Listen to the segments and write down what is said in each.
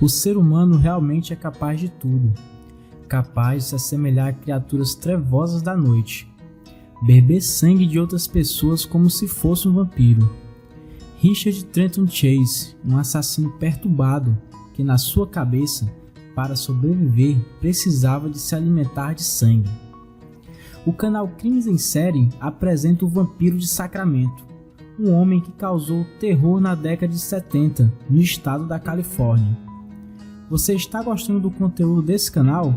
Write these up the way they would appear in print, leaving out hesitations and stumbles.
O ser humano realmente é capaz de tudo, capaz de se assemelhar a criaturas trevosas da noite, beber sangue de outras pessoas como se fosse um vampiro. Richard Trenton Chase, um assassino perturbado que na sua cabeça, para sobreviver, precisava de se alimentar de sangue. O canal Crimes em Série apresenta o Vampiro de Sacramento, um homem que causou terror na década de 70 no estado da Califórnia. Você está gostando do conteúdo desse canal?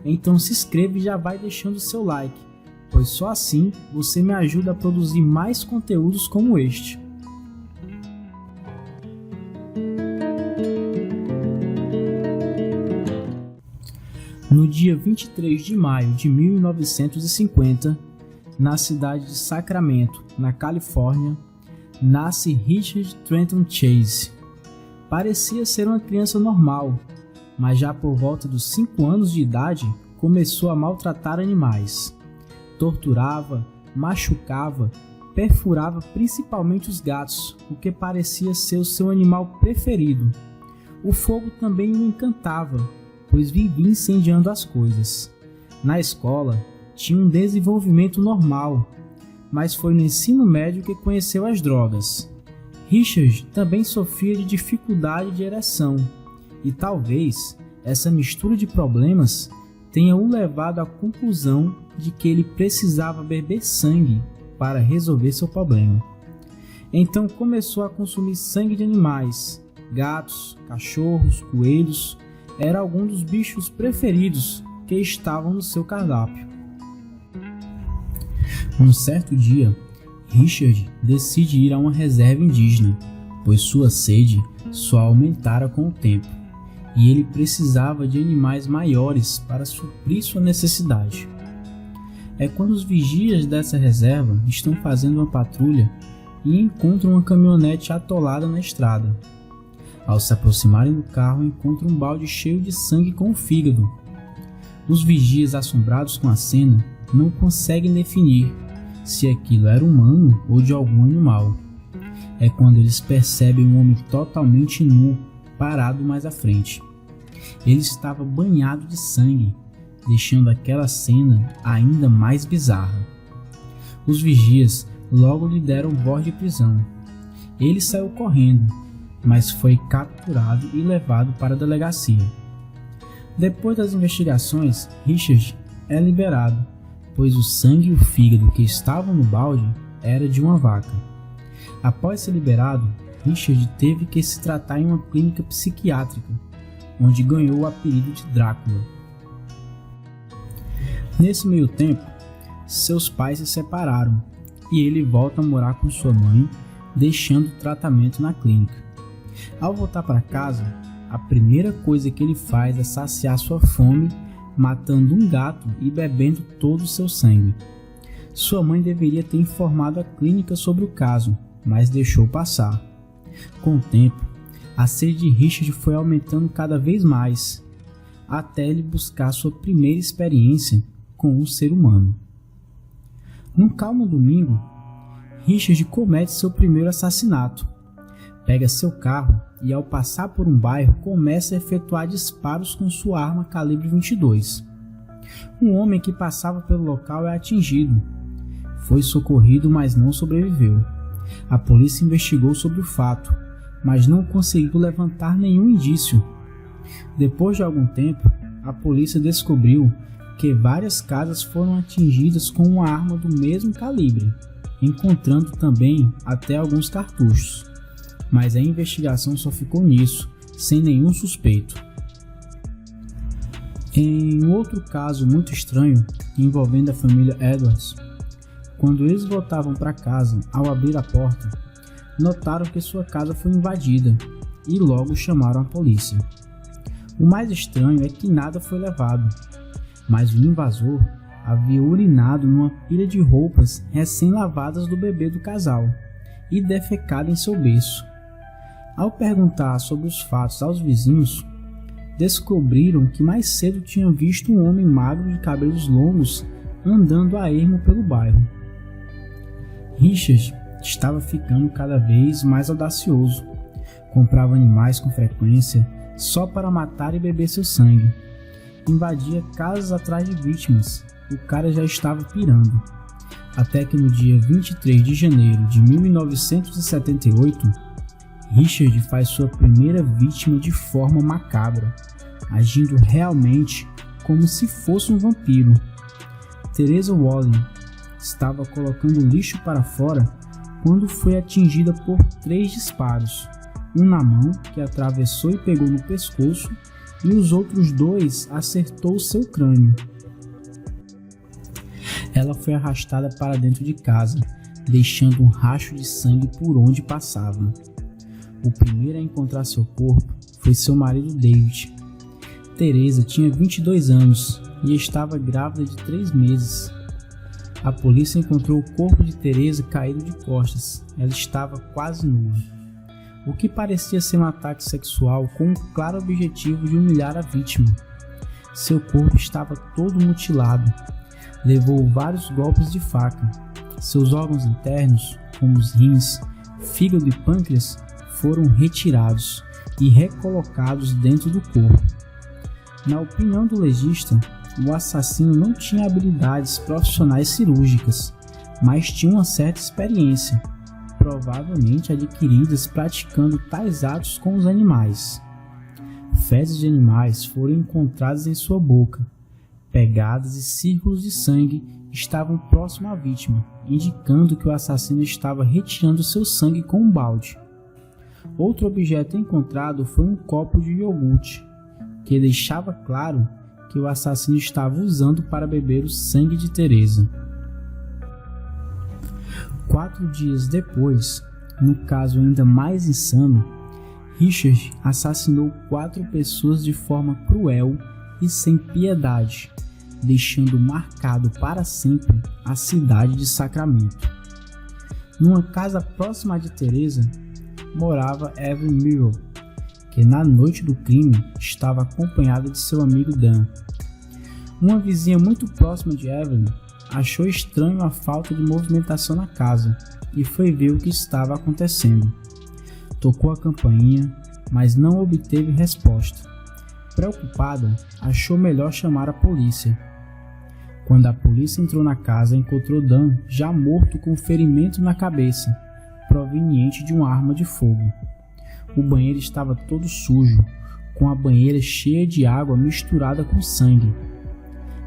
Então se inscreva e já vai deixando seu like, pois só assim você me ajuda a produzir mais conteúdos como este. No dia 23 de maio de 1950, na cidade de Sacramento, na Califórnia, nasce Richard Trenton Chase. Parecia ser uma criança normal, mas já por volta dos 5 anos de idade começou a maltratar animais. Torturava, machucava, perfurava principalmente os gatos, o que parecia ser o seu animal preferido. O fogo também o encantava, pois vivia incendiando as coisas. Na escola, tinha um desenvolvimento normal, mas foi no ensino médio que conheceu as drogas. Richard também sofria de dificuldade de ereção, e talvez essa mistura de problemas tenha o levado à conclusão de que ele precisava beber sangue para resolver seu problema. Então começou a consumir sangue de animais, gatos, cachorros, coelhos, era algum dos bichos preferidos que estavam no seu cardápio. Um certo dia, Richard decide ir a uma reserva indígena, pois sua sede só aumentara com o tempo, e ele precisava de animais maiores para suprir sua necessidade. É quando os vigias dessa reserva estão fazendo uma patrulha e encontram uma caminhonete atolada na estrada. Ao se aproximarem do carro, encontram um balde cheio de sangue com o fígado. Os vigias, assombrados com a cena, não conseguem definir se aquilo era humano ou de algum animal. É quando eles percebem um homem totalmente nu, parado mais à frente. Ele estava banhado de sangue, deixando aquela cena ainda mais bizarra. Os vigias logo lhe deram voz de prisão. Ele saiu correndo, mas foi capturado e levado para a delegacia. Depois das investigações, Richard é liberado, pois o sangue e o fígado que estavam no balde era de uma vaca. Após ser liberado, Richard teve que se tratar em uma clínica psiquiátrica, onde ganhou o apelido de Drácula. Nesse meio tempo, seus pais se separaram e ele volta a morar com sua mãe, deixando o tratamento na clínica. Ao voltar para casa, a primeira coisa que ele faz é saciar sua fome, matando um gato e bebendo todo o seu sangue. Sua mãe deveria ter informado a clínica sobre o caso, mas deixou passar. Com o tempo, a sede de Richard foi aumentando cada vez mais, até ele buscar sua primeira experiência com um ser humano. Num calmo domingo, Richard comete seu primeiro assassinato. Pega seu carro e, ao passar por um bairro, começa a efetuar disparos com sua arma calibre 22. Um homem que passava pelo local é atingido. Foi socorrido, mas não sobreviveu. A polícia investigou sobre o fato, mas não conseguiu levantar nenhum indício. Depois de algum tempo, a polícia descobriu que várias casas foram atingidas com uma arma do mesmo calibre, encontrando também até alguns cartuchos. Mas a investigação só ficou nisso, sem nenhum suspeito. Em outro caso muito estranho, envolvendo a família Edwards, quando eles voltavam para casa, ao abrir a porta, notaram que sua casa foi invadida e logo chamaram a polícia. O mais estranho é que nada foi levado, mas o invasor havia urinado numa pilha de roupas recém-lavadas do bebê do casal e defecado em seu berço. Ao perguntar sobre os fatos aos vizinhos, descobriram que mais cedo tinham visto um homem magro de cabelos longos andando a ermo pelo bairro. Richard estava ficando cada vez mais audacioso. Comprava animais com frequência, só para matar e beber seu sangue. Invadia casas atrás de vítimas. O cara já estava pirando. Até que no dia 23 de janeiro de 1978, Richard faz sua primeira vítima de forma macabra, agindo realmente como se fosse um vampiro. Teresa Wallen estava colocando lixo para fora quando foi atingida por 3 disparos, um na mão, que atravessou e pegou no pescoço, e os outros 2 acertou seu crânio. Ela foi arrastada para dentro de casa, deixando um racho de sangue por onde passava. O primeiro a encontrar seu corpo foi seu marido David. Teresa tinha 22 anos e estava grávida de 3 meses. A polícia encontrou o corpo de Teresa caído de costas. Ela estava quase nua, o que parecia ser um ataque sexual com o claro objetivo de humilhar a vítima. Seu corpo estava todo mutilado. Levou vários golpes de faca. Seus órgãos internos, como os rins, fígado e pâncreas, foram retirados e recolocados dentro do corpo. Na opinião do legista, o assassino não tinha habilidades profissionais cirúrgicas, mas tinha uma certa experiência, provavelmente adquiridas praticando tais atos com os animais. Fezes de animais foram encontradas em sua boca. Pegadas e círculos de sangue estavam próximo à vítima, indicando que o assassino estava retirando seu sangue com um balde. Outro objeto encontrado foi um copo de iogurte, que deixava claro que o assassino estava usando para beber o sangue de Teresa. 4 dias depois, no caso ainda mais insano, Richard assassinou 4 pessoas de forma cruel e sem piedade, deixando marcado para sempre a cidade de Sacramento. Numa casa próxima de Teresa, morava Evelyn Mirror, que na noite do crime estava acompanhada de seu amigo Dan. Uma vizinha muito próxima de Evelyn achou estranho a falta de movimentação na casa e foi ver o que estava acontecendo. Tocou a campainha, mas não obteve resposta. Preocupada, achou melhor chamar a polícia. Quando a polícia entrou na casa, encontrou Dan já morto com ferimento na cabeça, proveniente de uma arma de fogo. O banheiro estava todo sujo, com a banheira cheia de água misturada com sangue.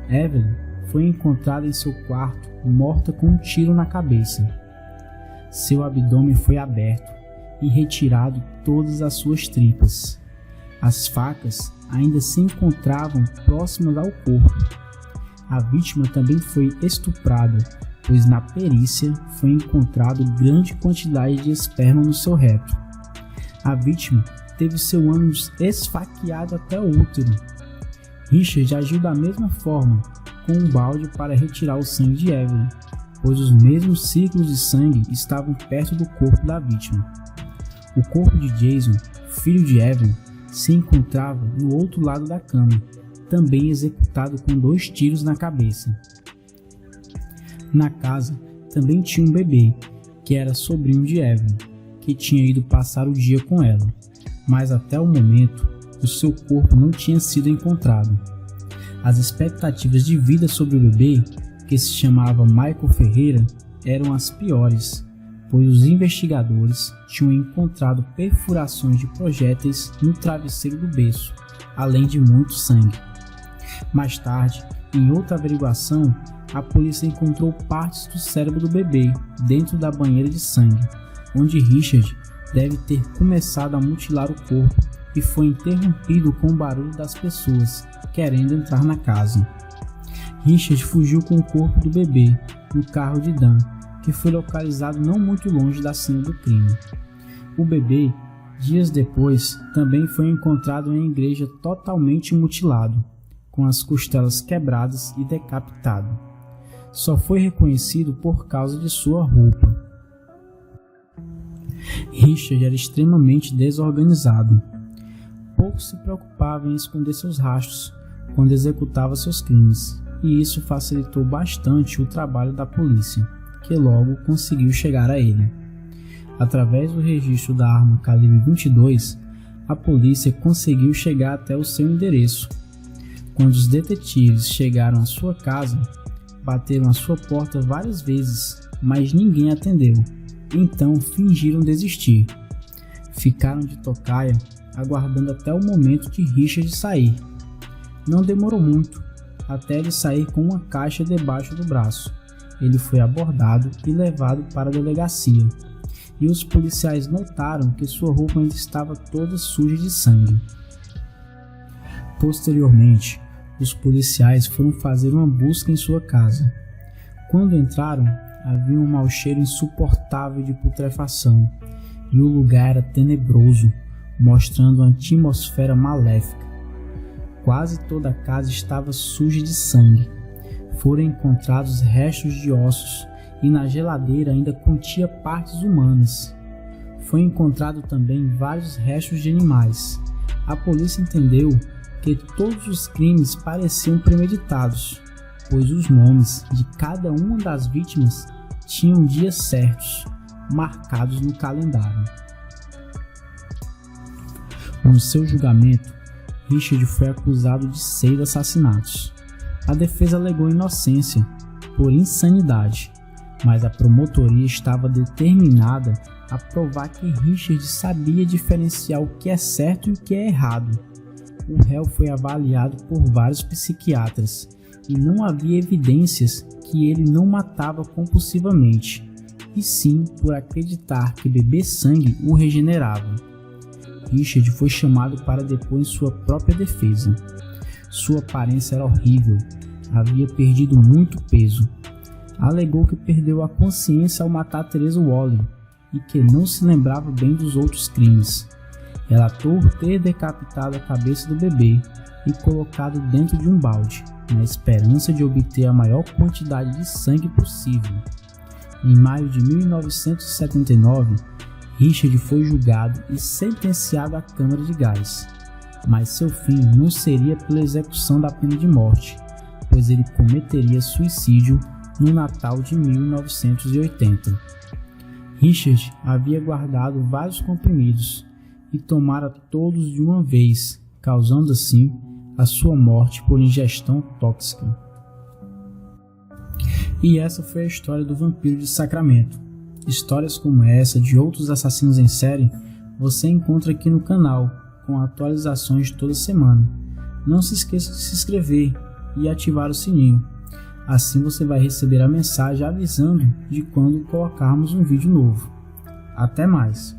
Evelyn foi encontrada em seu quarto, morta com um tiro na cabeça. Seu abdômen foi aberto e retirado todas as suas tripas. As facas ainda se encontravam próximas ao corpo. A vítima também foi estuprada, pois na perícia foi encontrado grande quantidade de esperma no seu reto. A vítima teve seu ânus esfaqueado até o útero. Richard agiu da mesma forma, com um balde para retirar o sangue de Evelyn, pois os mesmos círculos de sangue estavam perto do corpo da vítima. O corpo de Jason, filho de Evelyn, se encontrava no outro lado da cama, também executado com 2 tiros na cabeça. Na casa também tinha um bebê, que era sobrinho de Evelyn, que tinha ido passar o dia com ela, mas até o momento o seu corpo não tinha sido encontrado. As expectativas de vida sobre o bebê, que se chamava Michael Ferreira, eram as piores, pois os investigadores tinham encontrado perfurações de projéteis no travesseiro do berço, além de muito sangue. Mais tarde, em outra averiguação, a polícia encontrou partes do cérebro do bebê dentro da banheira de sangue, onde Richard deve ter começado a mutilar o corpo e foi interrompido com o barulho das pessoas querendo entrar na casa. Richard fugiu com o corpo do bebê no carro de Dan, que foi localizado não muito longe da cena do crime. O bebê, dias depois, também foi encontrado em uma igreja totalmente mutilado, com as costelas quebradas e decapitado. Só foi reconhecido por causa de sua roupa. Richard era extremamente desorganizado. Pouco se preocupava em esconder seus rastros quando executava seus crimes, e isso facilitou bastante o trabalho da polícia, que logo conseguiu chegar a ele. Através do registro da arma calibre 22, a polícia conseguiu chegar até o seu endereço. Quando os detetives chegaram à sua casa, bateram à sua porta várias vezes, mas ninguém atendeu. Então fingiram desistir. Ficaram de tocaia, aguardando até o momento de Richard sair. Não demorou muito, até ele sair com uma caixa debaixo do braço. Ele foi abordado e levado para a delegacia, e os policiais notaram que sua roupa ainda estava toda suja de sangue. Posteriormente, os policiais foram fazer uma busca em sua casa. Quando entraram, havia um mau cheiro insuportável de putrefação, e o lugar era tenebroso, mostrando uma atmosfera maléfica. Quase toda a casa estava suja de sangue. Foram encontrados restos de ossos e na geladeira ainda continha partes humanas. Foi encontrado também vários restos de animais. A polícia entendeu que todos os crimes pareciam premeditados, pois os nomes de cada uma das vítimas tinham dias certos, marcados no calendário. No seu julgamento, Richard foi acusado de 6 assassinatos. A defesa alegou inocência por insanidade, mas a promotoria estava determinada a provar que Richard sabia diferenciar o que é certo e o que é errado. O réu foi avaliado por vários psiquiatras e não havia evidências que ele não matava compulsivamente, e sim por acreditar que beber sangue o regenerava. Richard foi chamado para depor em sua própria defesa. Sua aparência era horrível, havia perdido muito peso. Alegou que perdeu a consciência ao matar Teresa Waller e que não se lembrava bem dos outros crimes. Relatou ter decapitado a cabeça do bebê e colocado dentro de um balde, na esperança de obter a maior quantidade de sangue possível. Em maio de 1979, Richard foi julgado e sentenciado à câmara de gás, mas seu fim não seria pela execução da pena de morte, pois ele cometeria suicídio no Natal de 1980. Richard havia guardado vários comprimidos e tomara todos de uma vez, causando assim a sua morte por ingestão tóxica. E essa foi a história do Vampiro de Sacramento. Histórias como essa de outros assassinos em série você encontra aqui no canal, com atualizações toda semana. Não se esqueça de se inscrever e ativar o sininho. Assim você vai receber a mensagem avisando de quando colocarmos um vídeo novo. Até mais!